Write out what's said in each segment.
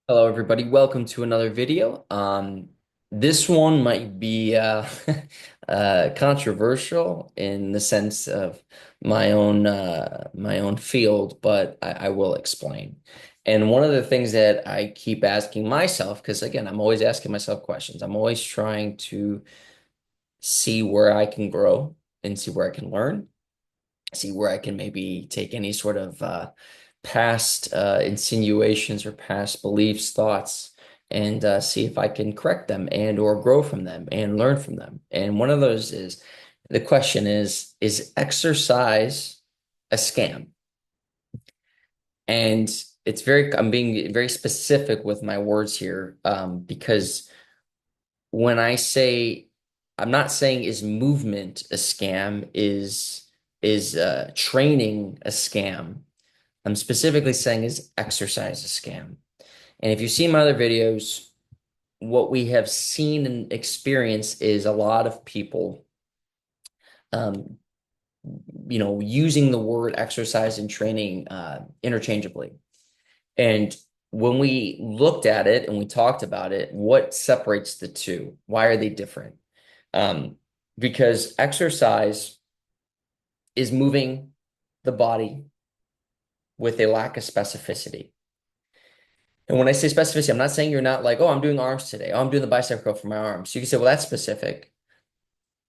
Hello, everybody. Welcome to another video. This one might be controversial in the sense of my own field, but I will explain. And one of the things that I keep asking myself, because again, I'm always asking myself questions. I'm always trying to see where I can grow and see where I can learn, see where I can maybe take any sort of past insinuations or past beliefs, thoughts, and see if I can correct them and or grow from them and learn from them. And one of those is the question is exercise a scam? And I'm being very specific with my words here, because when I say, I'm not saying is movement a scam, is training a scam. I'm specifically saying is exercise a scam. And if you see my other videos, what we have seen and experienced is a lot of people, um, using the word exercise and training interchangeably. And when we looked at it and we talked about it, what separates the two? Why are they different? Um, because exercise is moving the body with a lack of specificity. And when I say specificity, I'm not saying you're not like, oh, I'm doing arms today. Oh, I'm doing the bicep curl for my arms. So you can say, well, that's specific.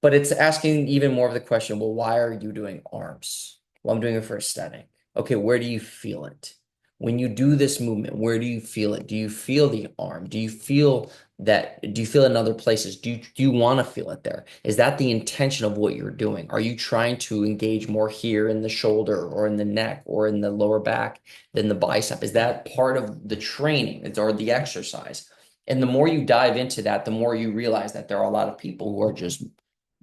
But it's asking even more of the question, well, why are you doing arms? Well, I'm doing it for aesthetic. Okay, where do you feel it? When you do this movement, where do you feel it? Do you feel the arm? Do you feel it in other places? Do you want to feel it there? Is that the intention of what you're doing? Are you trying to engage more here in the shoulder or in the neck or in the lower back than the bicep? Is that part of the training or the exercise? And the more you dive into that, the more you realize that there are a lot of people who are just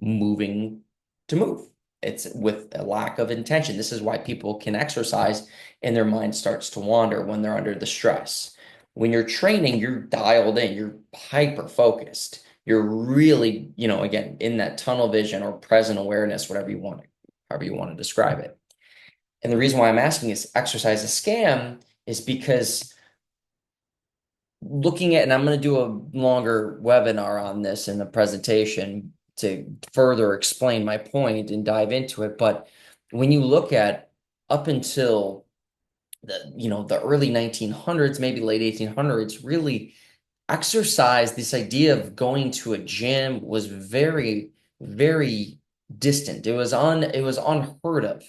moving to move. It's with a lack of intention. This is why people can exercise and their mind starts to wander when they're under the stress. When you're training, you're dialed in, you're hyper focused. You're really, again, in that tunnel vision or present awareness, however you want to describe it. And the reason why I'm asking is exercise a scam is because looking at, and I'm going to do a longer webinar on this in the presentation to further explain my point and dive into it. But when you look at up until the early 1900s, maybe late 1800s, really exercise, this idea of going to a gym was very, very distant. It was unheard of,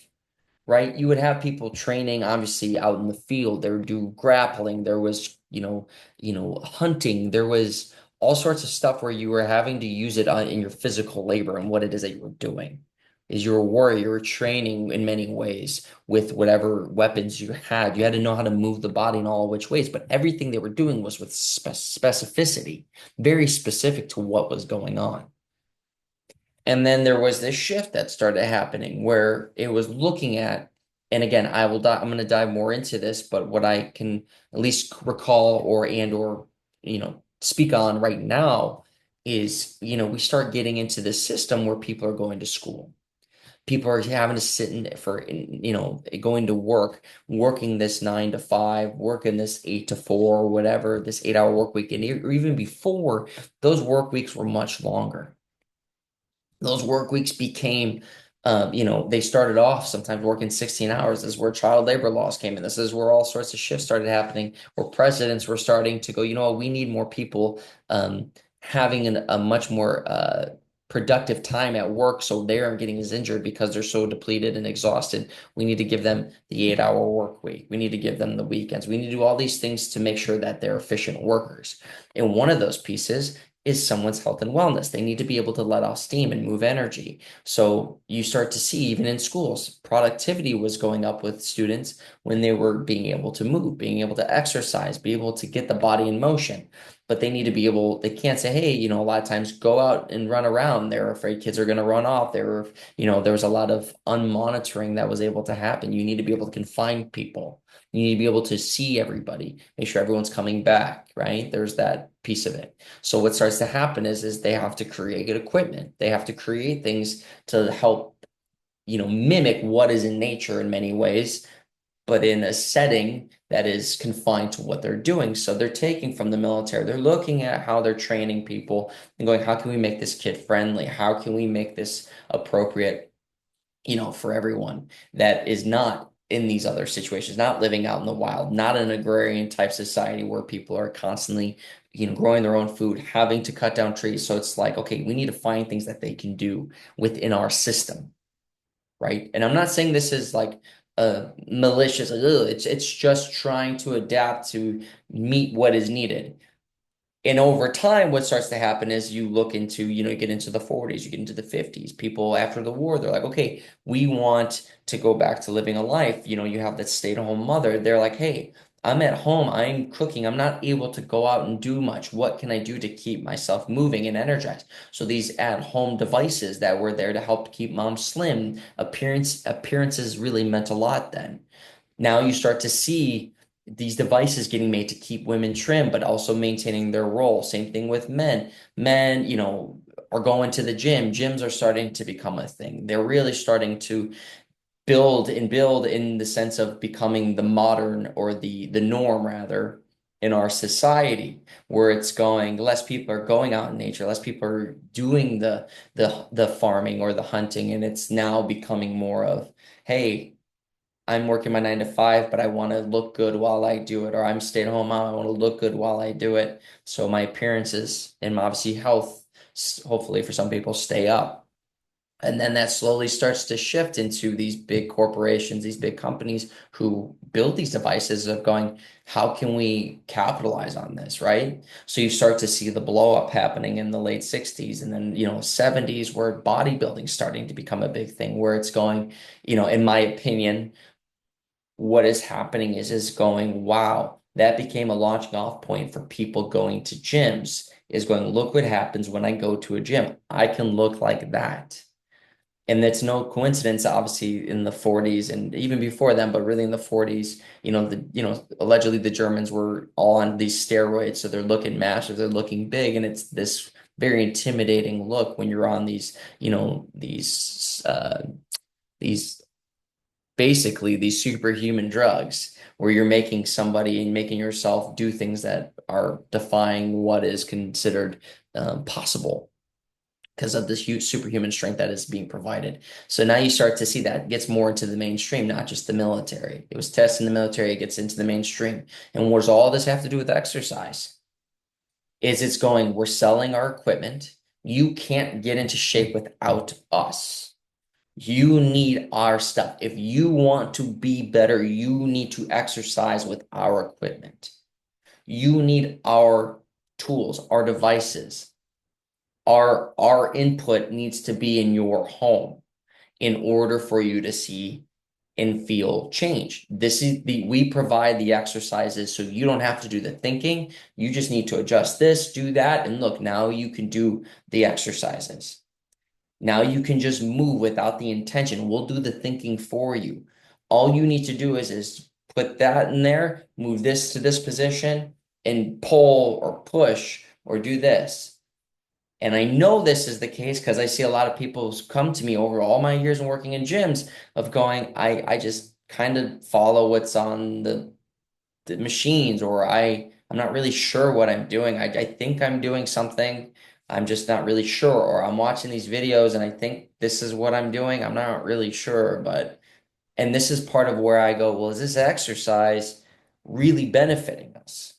right? You would have people training obviously out in the field. They would do grappling. There was, hunting. There was all sorts of stuff where you were having to use it in your physical labor and what it is that you were doing. Is you're a warrior, you were training in many ways with whatever weapons you had. You had to know how to move the body in all which ways, but everything they were doing was with specificity, very specific to what was going on. And then there was this shift that started happening where it was looking at, and again, I'm going to dive more into this, but what I can at least recall or speak on right now is, we start getting into this system where people are going to school. People are having to sit going to work, working this 9 to 5, working this 8 to 4, whatever, this 8 hour work week. And even before, those work weeks were much longer. Those work weeks became, they started off sometimes working 16 hours. This is where child labor laws came in. This is where all sorts of shifts started happening, where presidents were starting to go, we need more people having a much more productive time at work so they aren't getting as injured because they're so depleted and exhausted. We need to give them the 8 hour work week. We need to give them the weekends. We need to do all these things to make sure that they're efficient workers. And one of those pieces is someone's health and wellness. They need to be able to let off steam and move energy. So you start to see, even in schools, productivity was going up with students when they were being able to move, being able to exercise, be able to get the body in motion. But they need to be able, they can't say, hey, a lot of times go out and run around. They're afraid kids are going to run off. There was a lot of unmonitoring that was able to happen. You need to be able to confine people. You need to be able to see everybody, make sure everyone's coming back, right? There's that piece of it. So what starts to happen is they have to create equipment. They have to create things to help, mimic what is in nature in many ways, but in a setting that is confined to what they're doing. So they're taking from the military. They're looking at how they're training people and going, how can we make this kid friendly? How can we make this appropriate, for everyone that is not in these other situations, not living out in the wild, not an agrarian type society where people are constantly, growing their own food, having to cut down trees. So it's like, okay, we need to find things that they can do within our system, right? And I'm not saying this is like malicious, like, ugh, it's just trying to adapt to meet what is needed. And over time, what starts to happen is you look into, you get into the 40s, you get into the 50s. People after the war, they're like, okay, we want to go back to living a life. You have that stay-at-home mother. They're like, hey, I'm at home, I'm cooking, I'm not able to go out and do much. What can I do to keep myself moving and energized? So these at-home devices that were there to help keep mom slim, appearances really meant a lot then. Now you start to see these devices getting made to keep women trim, but also maintaining their role. Same thing with men. Men, are going to the gym. Gyms are starting to become a thing. They're really starting to build in the sense of becoming the modern or the norm rather in our society, where it's going, less people are going out in nature, less people are doing the farming or the hunting, and it's now becoming more of, hey, I'm working my 9 to 5, but I want to look good while I do it, or I'm stay-at-home mom, I want to look good while I do it. So my appearances and my obviously health, hopefully for some people, stay up. And then that slowly starts to shift into these big corporations, these big companies who build these devices of going, how can we capitalize on this, right? So you start to see the blow up happening in the late 60s and then, 70s where bodybuilding starting to become a big thing, where it's going, in my opinion, what is happening is going, wow, that became a launching off point for people going to gyms, is going, look what happens when I go to a gym. I can look like that. And it's no coincidence, obviously, in the 40s and even before then, but really in the 40s, allegedly the Germans were all on these steroids, so they're looking massive, they're looking big, and it's this very intimidating look when you're on these basically these superhuman drugs where you're making somebody and making yourself do things that are defying what is considered possible because of this huge superhuman strength that is being provided. So now you start to see that gets more into the mainstream, not just the military. It was tested in the military, it gets into the mainstream. And what does all this have to do with exercise? Is it's going, we're selling our equipment. You can't get into shape without us. You need our stuff. If you want to be better, you need to exercise with our equipment. You need our tools, our devices. Our input needs to be in your home in order for you to see and feel change. We provide the exercises so you don't have to do the thinking. You just need to adjust this, do that, and look, now you can do the exercises. Now you can just move without the intention. We'll do the thinking for you. All you need to do is put that in there, move this to this position, and pull or push or do this. And I know this is the case because I see a lot of people come to me over all my years and working in gyms of going, I just kind of follow what's on the machines, or I'm not really sure what I'm doing. I think I'm doing something. I'm just not really sure. Or I'm watching these videos and I think this is what I'm doing. I'm not really sure, and this is part of where I go, well, is this exercise really benefiting us?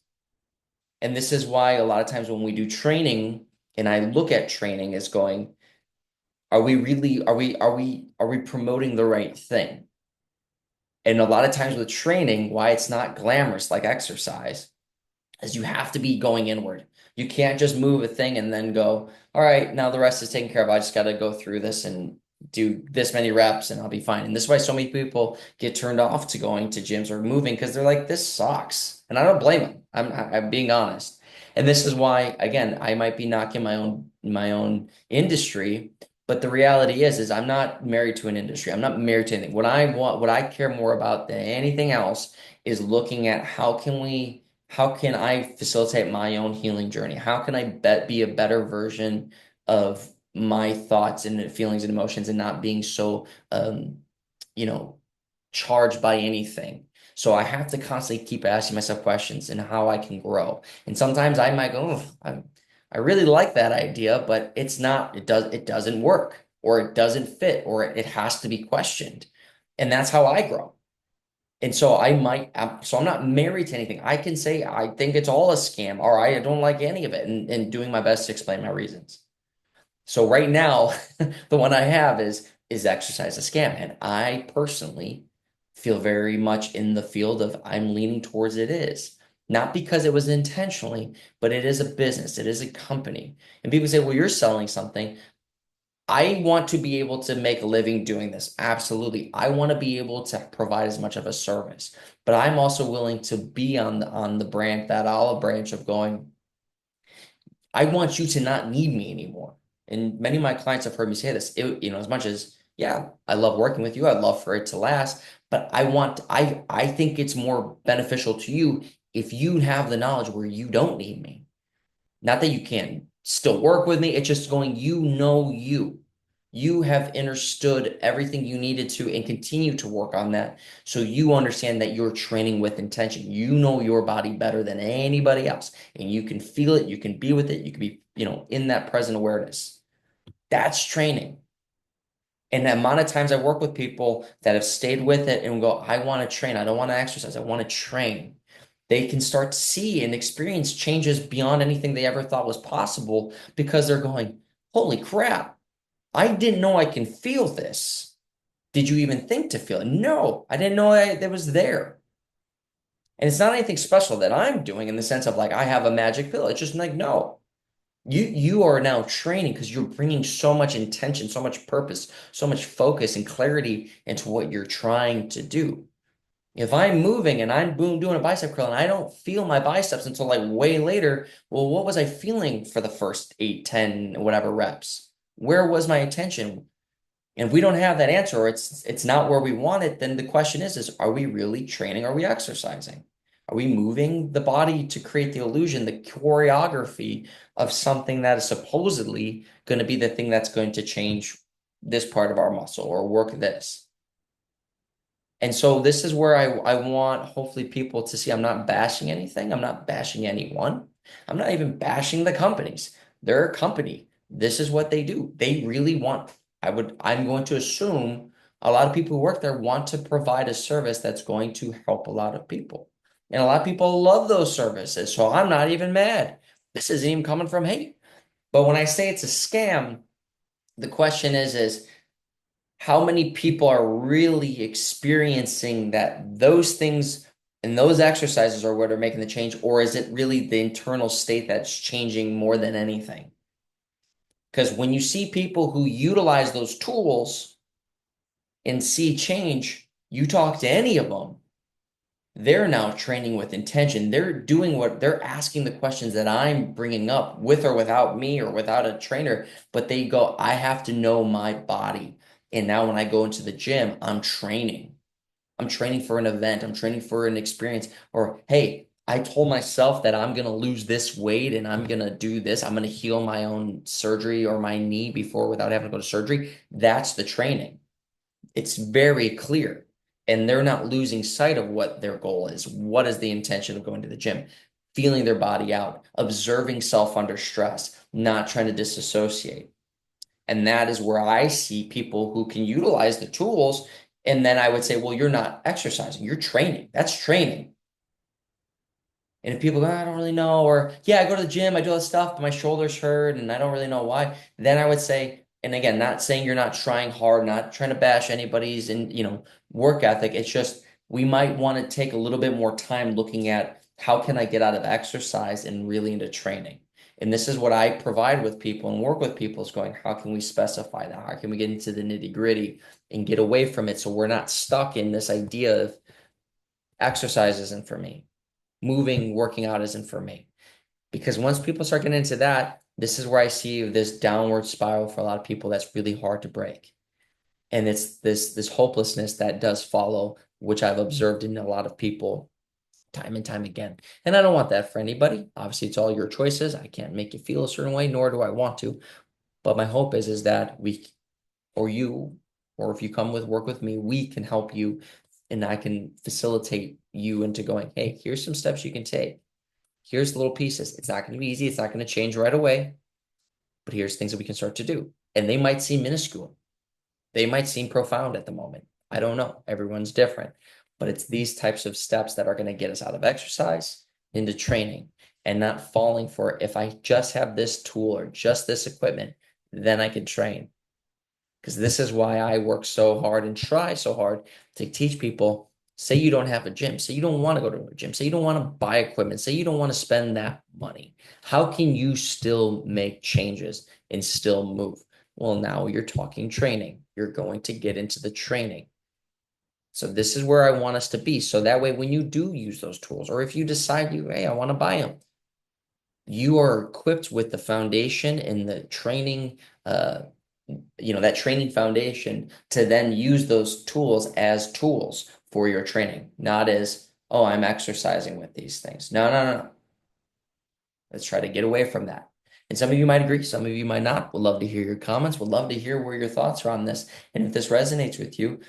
And this is why a lot of times when we do training and I look at training as going, are we really, are we promoting the right thing? And a lot of times with training, why it's not glamorous like exercise is you have to be going inward. You can't just move a thing and then go, all right, now the rest is taken care of. I just got to go through this and do this many reps and I'll be fine. And this is why so many people get turned off to going to gyms or moving because they're like, this sucks. And I don't blame them. I'm being honest. And this is why, again, I might be knocking my own industry, but the reality is I'm not married to an industry. I'm not married to anything. What I care more about than anything else is looking at how can I facilitate my own healing journey? How can I be a better version of my thoughts and feelings and emotions and not being so, you know, charged by anything? So I have to constantly keep asking myself questions and how I can grow. And sometimes I might go, "Oh, I really like that idea, but it doesn't work, or it doesn't fit, or it has to be questioned." And that's how I grow. And so so I'm not married to anything. I can say I think it's all a scam, or I don't like any of it, and doing my best to explain my reasons. So right now, the one I have is exercise a scam? And I personally feel very much in the field of I'm leaning towards it is. Not because it was intentionally, but it is a business, it is a company. And people say, well, you're selling something. I want to be able to make a living doing this. Absolutely. I want to be able to provide as much of a service, but I'm also willing to be on the branch, that olive branch of going, I want you to not need me anymore. And many of my clients have heard me say this, as much as, yeah, I love working with you, I'd love for it to last, but I think it's more beneficial to you if you have the knowledge where you don't need me. Not that you can't still work with me. It's just going, you. You have understood everything you needed to and continue to work on that. So you understand that you're training with intention. You know your body better than anybody else, and you can feel it. You can be with it. You can be, in that present awareness. That's training. And the amount of times I work with people that have stayed with it and go, I want to train. I don't want to exercise. I want to train. They can start to see and experience changes beyond anything they ever thought was possible because they're going, holy crap, I didn't know I can feel this. Did you even think to feel it? No, I didn't know that was there. And it's not anything special that I'm doing in the sense of like I have a magic pill. It's just like, no, you are now training because you're bringing so much intention, so much purpose, so much focus and clarity into what you're trying to do. If I'm moving and I'm doing a bicep curl and I don't feel my biceps until like way later, well, what was I feeling for the first 8, 10, whatever reps? Where was my attention? And if we don't have that answer, or it's not where we want it, then the question is are we really training? Are we exercising? Are we moving the body to create the illusion, the choreography of something that is supposedly going to be the thing that's going to change this part of our muscle or work this? And so this is where I want hopefully people to see I'm not bashing anything. I'm not bashing anyone. I'm not even bashing the companies. They're a company. This is what they do. They really want, I'm going to assume a lot of people who work there want to provide a service that's going to help a lot of people. And a lot of people love those services. So I'm not even mad. This isn't even coming from hate. But when I say it's a scam, the question is how many people are really experiencing that those things and those exercises are what are making the change, or is it really the internal state that's changing more than anything? Because when you see people who utilize those tools and see change, you talk to any of them, they're now training with intention. They're doing what they're asking the questions that I'm bringing up with or without me or without a trainer, but they go, I have to know my body. And now when I go into the gym, I'm training. I'm training for an event. I'm training for an experience. Or, hey, I told myself that I'm going to lose this weight and I'm going to do this. I'm going to heal my own surgery or my knee before without having to go to surgery. That's the training. It's very clear. And they're not losing sight of what their goal is. What is the intention of going to the gym? Feeling their body out, observing self under stress, not trying to disassociate. And that is where I see people who can utilize the tools. And then I would say, well, you're not exercising, you're training. That's training. And if people go, I don't really know, or yeah, I go to the gym, I do all this stuff, but my shoulders hurt and I don't really know why, then I would say, and again, not saying you're not trying hard, not trying to bash anybody's work ethic. It's just we might want to take a little bit more time looking at how can I get out of exercise and really into training. And this is what I provide with people and work with people is going, how can we specify that? How can we get into the nitty gritty and get away from it so we're not stuck in this idea of exercise isn't for me, moving, working out isn't for me. Because once people start getting into that, this is where I see this downward spiral for a lot of people that's really hard to break. And it's this hopelessness that does follow, which I've observed in a lot of people time and time again. And I don't want that for anybody. Obviously, it's all your choices. I can't make you feel a certain way, nor do I want to. But my hope is that we, or you, or if you come with work with me, we can help you and I can facilitate you into going, hey, here's some steps you can take. Here's the little pieces. It's not going to be easy. It's not going to change right away, but here's things that we can start to do. And they might seem minuscule. They might seem profound at the moment. I don't know. Everyone's different. But it's these types of steps that are going to get us out of exercise into training and not falling for if I just have this tool or just this equipment, then I can train. Because this is why I work so hard and try so hard to teach people. Say you don't have a gym, say you don't want to go to a gym, say you don't want to buy equipment, say you don't want to spend that money. How can you still make changes and still move? Well, now you're talking training. You're going to get into the training. So this is where I want us to be. So that way, when you do use those tools, or if you decide hey, I want to buy them, you are equipped with the foundation and the training, that training foundation to then use those tools as tools for your training, not as, oh, I'm exercising with these things. No, no, no, no. Let's try to get away from that. And some of you might agree, some of you might not. Would love to hear your comments. Would love to hear where your thoughts are on this. And if this resonates with you,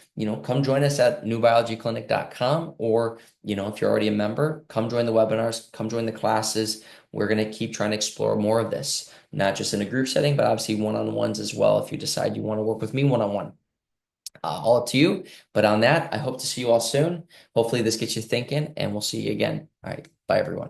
come join us at newbiologyclinic.com, or, if you're already a member, come join the webinars, come join the classes. We're going to keep trying to explore more of this, not just in a group setting, but obviously one-on-ones as well. If you decide you want to work with me one-on-one, all up to you. But on that, I hope to see you all soon. Hopefully this gets you thinking, and we'll see you again. All right. Bye, everyone.